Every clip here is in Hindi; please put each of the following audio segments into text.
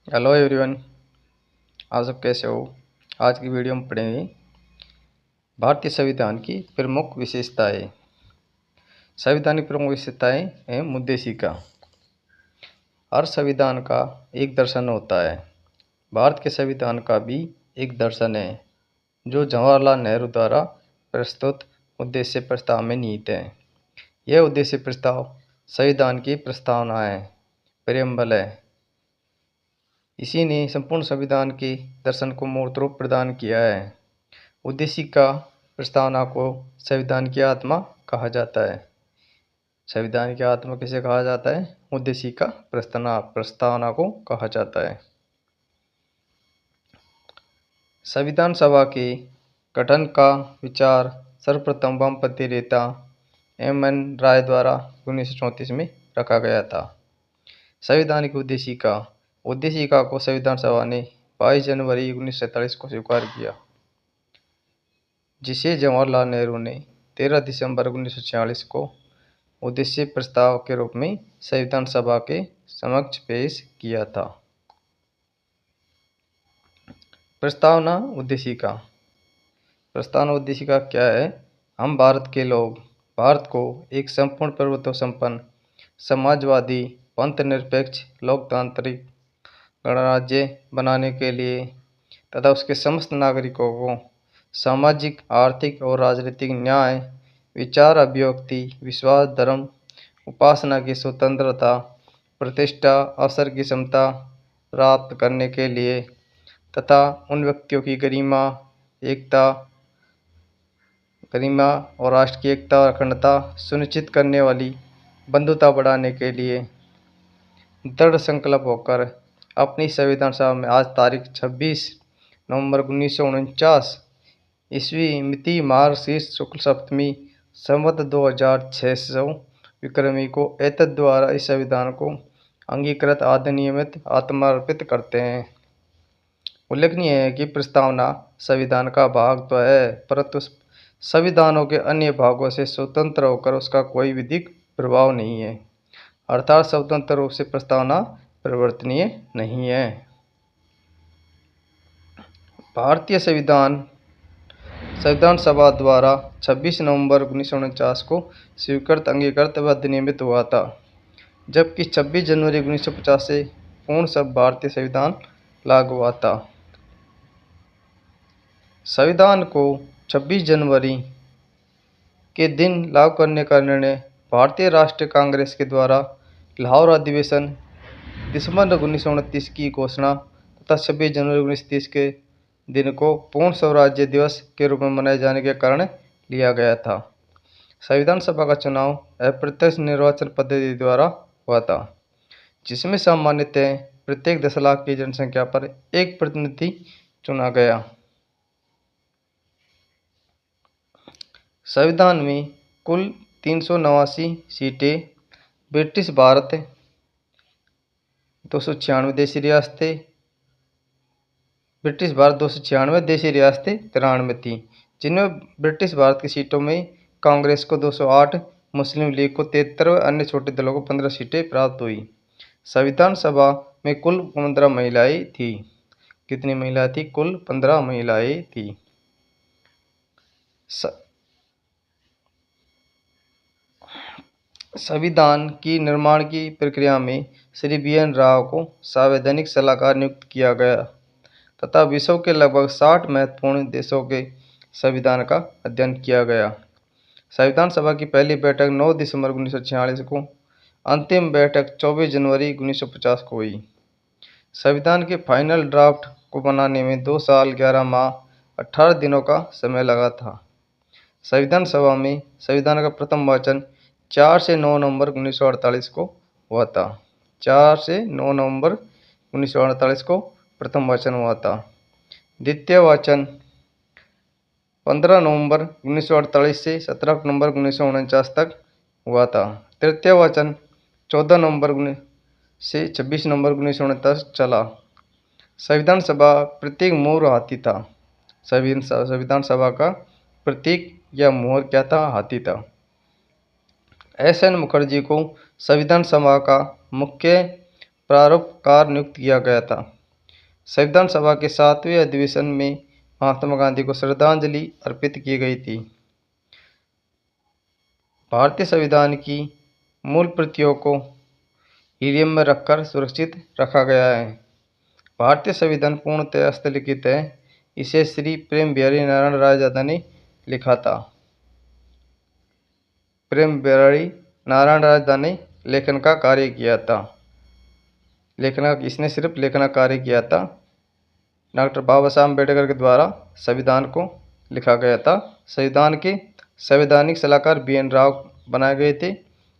Hello everyone. आप सब कैसे हो? आज की वीडियो में पढ़ेंगे भारतीय संविधान की प्रमुख विशेषताएं। संविधान की प्रमुख विशेषताएं हैं मुद्देशिका। हर संविधान का एक दर्शन होता है। भारत के संविधान का भी एक दर्शन है जो जवाहरलाल नेहरू द्वारा प्रस्तुत उद्देश्य प्रस्ताव में निहित है। यह उद्देश्य प्रस्ताव संविधान की प्रस्तावना है, प्रेम्बल है। इसी ने संपूर्ण संविधान के दर्शन को मूर्त रूप प्रदान किया है। उद्देशिका प्रस्तावना को संविधान की आत्मा कहा जाता है। संविधान की आत्मा किसे कहा जाता है? उद्देशिका प्रस्तावना को कहा जाता है। संविधान सभा के गठन का विचार सर्वप्रथम वामपंथी नेता एम.एन. राय द्वारा 1934 में रखा गया था। संविधान की उद्देशिका को संविधान सभा ने 22 जनवरी 1947 को स्वीकार किया, जिसे जवाहरलाल नेहरू ने 13 दिसंबर 1946 को उद्देश्य प्रस्ताव के रूप में संविधान सभा के समक्ष पेश किया था। प्रस्तावना उद्देशिका क्या है? हम भारत के लोग भारत को एक संपूर्ण प्रभुत्व संपन्न समाजवादी पंथ निरपेक्ष लोकतांत्रिक गणराज्य बनाने के लिए तथा उसके समस्त नागरिकों को सामाजिक, आर्थिक और राजनीतिक न्याय, विचार अभिव्यक्ति, विश्वास, धर्म, उपासना की स्वतंत्रता, प्रतिष्ठा, अवसर की समता प्राप्त करने के लिए तथा उन व्यक्तियों की गरिमा और राष्ट्र की एकता और अखंडता सुनिश्चित करने वाली बंधुता बढ़ाने के लिए दृढ़ संकल्प होकर अपनी संविधान सभा में आज तारीख 26 नवंबर 1949 ईस्वी मिति मार्गशीर्ष शुक्ल सप्तमी संवत 2600 विक्रमी को एतद द्वारा इस संविधान को अंगीकृत अधिनियमित आत्मार्पित करते हैं। उल्लेखनीय है कि प्रस्तावना संविधान का भाग तो है, परंतु संविधानों के अन्य भागों से स्वतंत्र होकर उसका कोई विधिक प्रभाव नहीं है, अर्थात स्वतंत्र रूप से प्रस्तावना परिवर्तनीय नहीं है। भारतीय संविधान सभा द्वारा 26 नवंबर 1949 को स्वीकृत, अंगीकृत व अधिनियमित हुआ था, जबकि 26 जनवरी 1950 से पूर्ण सब भारतीय संविधान लागू हुआ था। संविधान को 26 जनवरी के दिन लागू करने का निर्णय भारतीय राष्ट्रीय कांग्रेस के द्वारा लाहौर अधिवेशन दिसंबर 1929 की घोषणा तथा 26 जनवरी 1930 के दिन को पूर्ण स्वराज्य दिवस के रूप में मनाए जाने के कारण लिया गया था। संविधान सभा का चुनाव अप्रत्यक्ष निर्वाचन पद्धति द्वारा हुआ था, जिसमें सामान्यतः प्रत्येक 10 लाख की जनसंख्या पर एक प्रतिनिधि चुना गया। संविधान में कुल 389 सीटें, ब्रिटिश भारत 296 देशी रियासतें, 93 थीं, जिनमें ब्रिटिश भारत की सीटों में कांग्रेस को 208, मुस्लिम लीग को 73 व अन्य छोटे दलों को 15 सीटें प्राप्त हुई। संविधान सभा में कुल 15 महिलाएं थीं। कितनी महिलाएं थीं? कुल 15 महिलाएं थीं। संविधान की निर्माण की प्रक्रिया में श्री बी.एन. राव को संवैधानिक सलाहकार नियुक्त किया गया तथा विश्व के लगभग 60 महत्वपूर्ण देशों के संविधान का अध्ययन किया गया। संविधान सभा की पहली बैठक 9 दिसंबर 1946 को, अंतिम बैठक 24 जनवरी 1950 को हुई। संविधान के फाइनल ड्राफ्ट को बनाने में 2 साल 11 माह 18 दिनों का समय लगा था। संविधान सभा में संविधान का प्रथम वाचन 4 से 9 नवंबर 1948 को हुआ था। 4 से 9 नवंबर 1948 को प्रथम वाचन हुआ था। द्वितीय वाचन 15 नवंबर 1948 से 17 नवंबर 1949 तक हुआ था। तृतीय वाचन 14 नवंबर से 26 नवंबर 1949 चला। संविधान सभा प्रतीक मोर हाथी था। संविधान सभा का प्रतीक या मोहर क्या था? हाथी था। एस.एन. मुखर्जी को संविधान सभा का मुख्य प्रारूपकार नियुक्त किया गया था। संविधान सभा के 7वें अधिवेशन में महात्मा गांधी को श्रद्धांजलि अर्पित की गई थी। भारतीय संविधान की मूल प्रतियों को हीलियम में रखकर सुरक्षित रखा गया है। भारतीय संविधान पूर्णतः हस्तलिखित है। इसे श्री प्रेम बिहारी नारायण रायजादा ने लिखा था। प्रेम बिहारी नारायण रायजादा ने लेखन का कार्य किया था। इसने सिर्फ लेखन का कार्य किया था। डॉक्टर बाबा साहब अम्बेडकर के द्वारा संविधान को लिखा गया था। संविधान के संवैधानिक सलाहकार BN राव बनाए गए थे।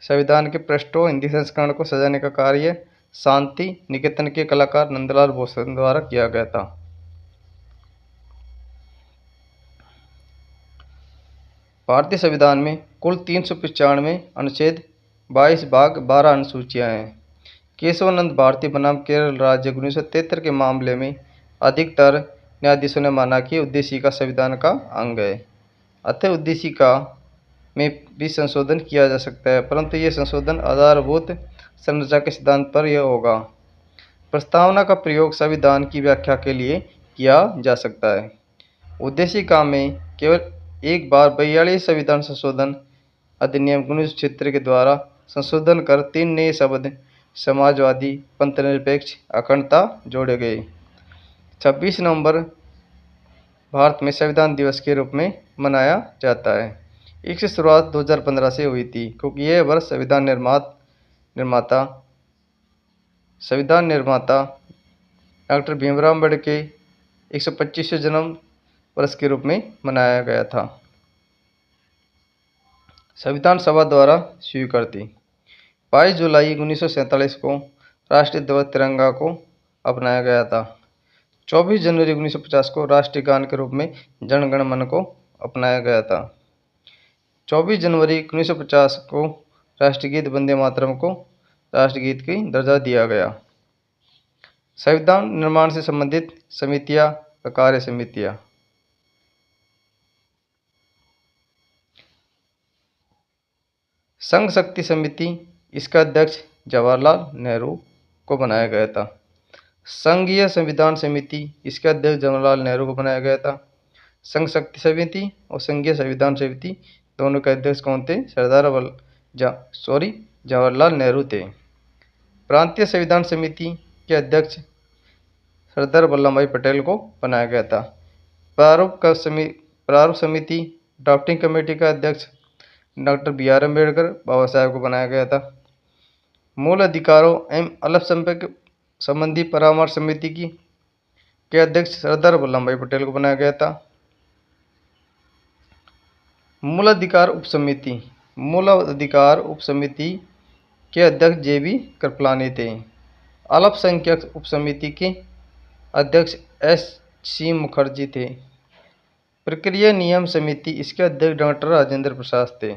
संविधान के पृष्ठों हिंदी संस्करण को सजाने का कार्य शांति निकेतन के कलाकार नंदलाल बोस द्वारा किया गया था। भारतीय संविधान में कुल 395 अनुच्छेद, 22 भाग, 12 अनुसूचियां हैं। केशवानंद भारती बनाम केरल राज्य 1973 के मामले में अधिकतर न्यायाधीशों ने माना कि उद्देशिका संविधान का अंग है, अतः उद्देशिका में भी संशोधन किया जा सकता है, परंतु यह संशोधन आधारभूत संरचना के सिद्धांत पर यह होगा। प्रस्तावना का प्रयोग संविधान की व्याख्या के लिए किया जा सकता है। उद्देशिका में केवल एक बार 42 संविधान संशोधन अधिनियम 1976 के द्वारा संशोधन कर 3 नए शब्द समाजवादी, पंथनिरपेक्ष, अखंडता जोड़े गए। 26 नवंबर भारत में संविधान दिवस के रूप में मनाया जाता है। इसकी शुरुआत 2015 से हुई थी, क्योंकि यह वर्ष संविधान निर्माता डॉक्टर भीमराव अम्बेडकर के 125वें जन्म वर्ष के रूप में मनाया गया था। संविधान सभा द्वारा स्वीकृति 22 जुलाई 1947 को राष्ट्रीय ध्वज तिरंगा को अपनाया गया था। 24 जनवरी 1950 को राष्ट्रीय गान के रूप में जन गण मन को अपनाया गया था। 24 जनवरी 1950 को राष्ट्रीय गीत वंदे मातरम को राष्ट्रगीत की दर्जा दिया गया। संविधान निर्माण से संबंधित समितियां व कार्य समितियां। संघ शक्ति समिति, इसका अध्यक्ष जवाहरलाल नेहरू को बनाया गया था। संघीय संविधान समिति, इसका अध्यक्ष जवाहरलाल नेहरू को बनाया गया था। संघ शक्ति समिति और संघीय संविधान समिति दोनों के अध्यक्ष कौन थे? जवाहरलाल नेहरू थे। प्रांतीय संविधान समिति के अध्यक्ष सरदार वल्लभ भाई पटेल को बनाया गया था। प्रारूप समिति ड्राफ्टिंग कमेटी का अध्यक्ष डॉक्टर BR अम्बेडकर बाबा साहेब को बनाया गया था। मूल अधिकारों एवं अल्पसंख्यक संबंधी परामर्श समिति के अध्यक्ष सरदार वल्लभ भाई पटेल को बनाया गया था। मूल अधिकार उप समिति के अध्यक्ष JB कृपलानी थे। अल्पसंख्यक उप समिति के अध्यक्ष SC मुखर्जी थे। प्रक्रिया नियम समिति, इसके अध्यक्ष डॉक्टर राजेंद्र प्रसाद थे।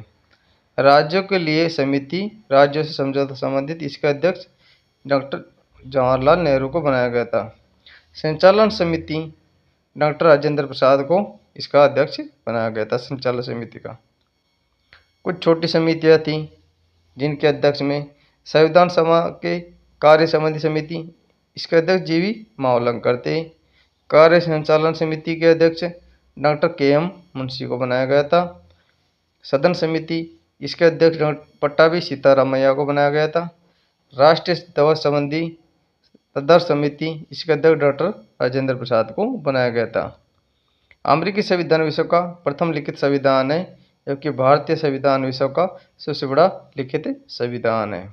राज्यों के लिए समिति, राज्यों से समझौता संबंधित, इसका अध्यक्ष डॉक्टर जवाहरलाल नेहरू को बनाया गया था। संचालन समिति डॉक्टर राजेंद्र प्रसाद को इसका अध्यक्ष बनाया गया था। संचालन समिति का कुछ छोटी समितियां थीं जिनके अध्यक्ष में संविधान सभा के कार्य संबंधी समिति, इसके अध्यक्ष GV मावलंकर थे। कार्य संचालन समिति के अध्यक्ष डॉक्टर KM मुंशी को बनाया गया था। सदन समिति, इसके अध्यक्ष डॉक्टर पट्टाभी सीतारामैया को बनाया गया था। राष्ट्रीय ध्वज संबंधी तदर्थ समिति, इसके अध्यक्ष डॉक्टर राजेंद्र प्रसाद को बनाया गया था। अमेरिकी संविधान विश्व का प्रथम लिखित संविधान है, जबकि भारतीय संविधान विश्व का सबसे बड़ा लिखित संविधान है।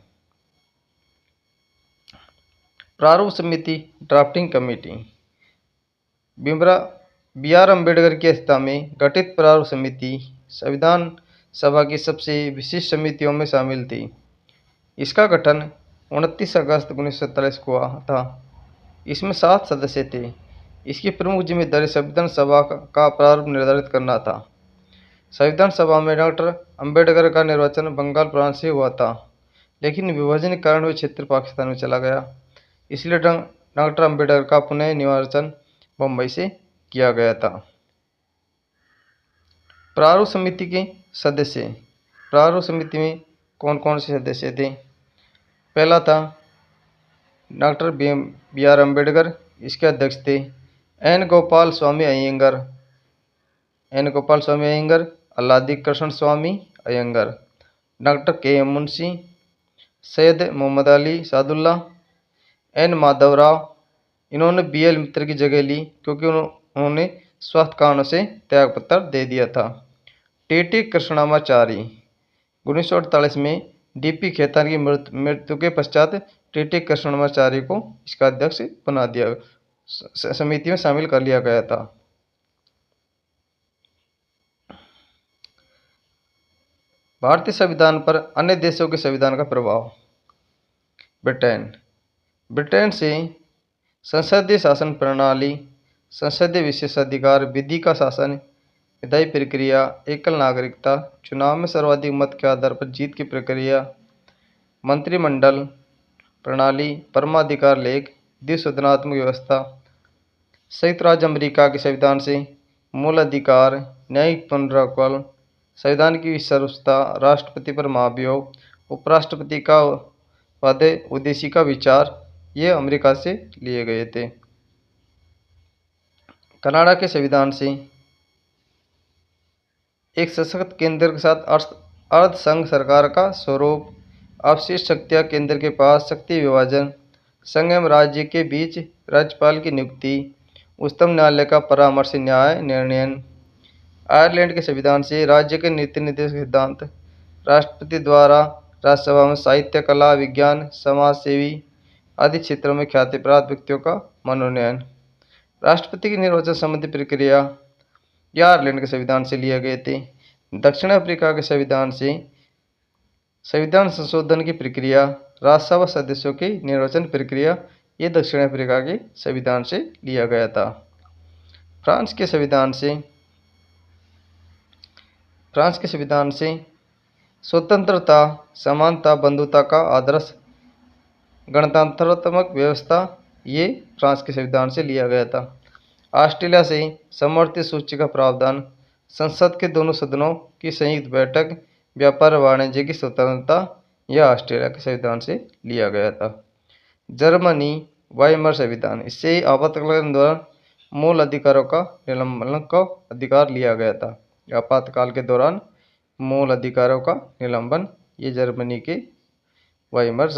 प्रारूप समिति ड्राफ्टिंग कमेटी, BR अम्बेडकर की अध्यक्षता में गठित प्रारूप समिति संविधान सभा की सबसे विशिष्ट समितियों में शामिल थी। इसका गठन 29 अगस्त 1947 को हुआ था। इसमें 7 सदस्य थे। इसकी प्रमुख जिम्मेदारी संविधान सभा का प्रारूप निर्धारित करना था। संविधान सभा में डॉक्टर अम्बेडकर का निर्वाचन बंगाल प्रांत से हुआ था, लेकिन विभाजन के कारण वह क्षेत्र पाकिस्तान में चला गया। इसलिए डॉक्टर अम्बेडकर का पुनः निर्वाचन बम्बई से किया गया था। प्रारूप समिति के सदस्य, प्रारूप समिति में कौन कौन से सदस्य थे? पहला था डॉक्टर बी आर अम्बेडकर इसके अध्यक्ष थे। एन गोपाल स्वामी अयंगर, अल्लादी कृष्ण स्वामी अयंगर, डॉक्टर के एम मुंशी, सैयद मोहम्मद अली सादुल्ला, एन माधवराव। इन्होंने बी एल मित्र की जगह ली क्योंकि उन्होंने स्वास्थ्य कारणों से त्यागपत्र दे दिया था। टी टी कृष्णमाचारी 1948 में डी पी खेतान की मृत्यु के पश्चात टी टी कृष्णमाचारी को इसका अध्यक्ष बना दिया, समिति में शामिल कर लिया गया था। भारतीय संविधान पर अन्य देशों के संविधान का प्रभाव। ब्रिटेन से संसदीय शासन प्रणाली, संसदीय विशेषाधिकार, विधि का शासन, विधायी प्रक्रिया, एकल नागरिकता, चुनाव में सर्वाधिक मत के आधार पर जीत की प्रक्रिया, मंत्रिमंडल प्रणाली, परमाधिकार लेख, द्विसदनात्मक व्यवस्था। संयुक्त राज्य अमेरिका के संविधान से मूल अधिकार, न्यायिक पुनर्कल, संविधान की सर्वोच्चता, राष्ट्रपति पर महाभियोग, उपराष्ट्रपति का पद, उद्देशिका विचार, ये अमेरिका से लिए गए थे। कनाडा के संविधान से एक सशक्त केंद्र के साथ अर्ध संघ सरकार का स्वरूप, अवशिष्ट शक्तियाँ केंद्र के पास, शक्ति विभाजन, संघ एवं राज्य के बीच राज्यपाल की नियुक्ति, उच्चतम न्यायालय का परामर्श न्याय निर्णयन। आयरलैंड के संविधान से राज्य के नीति निर्देशक सिद्धांत, राष्ट्रपति द्वारा राज्यसभा में साहित्य, कला, विज्ञान, समाज सेवी आदि क्षेत्रों में ख्याति प्राप्त व्यक्तियों का मनोनयन। राष्ट्रपति की निर्वाचन संबंधी प्रक्रिया ये आयरलैंड के संविधान से लिए गए थे। दक्षिण अफ्रीका के संविधान से संविधान संशोधन की प्रक्रिया, राज्यसभा सदस्यों की निर्वाचन प्रक्रिया, ये दक्षिण अफ्रीका के संविधान से लिया गया था। फ्रांस के संविधान से स्वतंत्रता, समानता, बंधुता का आदर्श, गणतंत्रात्मक व्यवस्था, ये फ्रांस के संविधान से लिया गया था। ऑस्ट्रेलिया से समवर्ती सूची का प्रावधान, संसद के दोनों सदनों की संयुक्त बैठक, व्यापार और वाणिज्य की स्वतंत्रता, यह ऑस्ट्रेलिया के संविधान से लिया गया था। जर्मनी वाइमर संविधान, इससे आपातकालीन दौरान मूल अधिकारों का निलंबन का अधिकार लिया गया था। आपातकाल के दौरान मूल अधिकारों का निलंबन, ये जर्मनी के वाइमर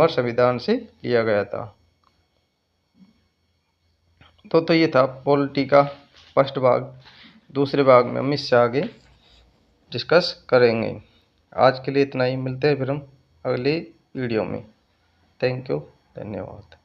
संविधान से लिया गया था। तो ये था पॉलिटी का फर्स्ट भाग। दूसरे भाग में हम इससे आगे डिस्कस करेंगे। आज के लिए इतना ही, मिलते हैं फिर हम अगले वीडियो में। थैंक यू, धन्यवाद।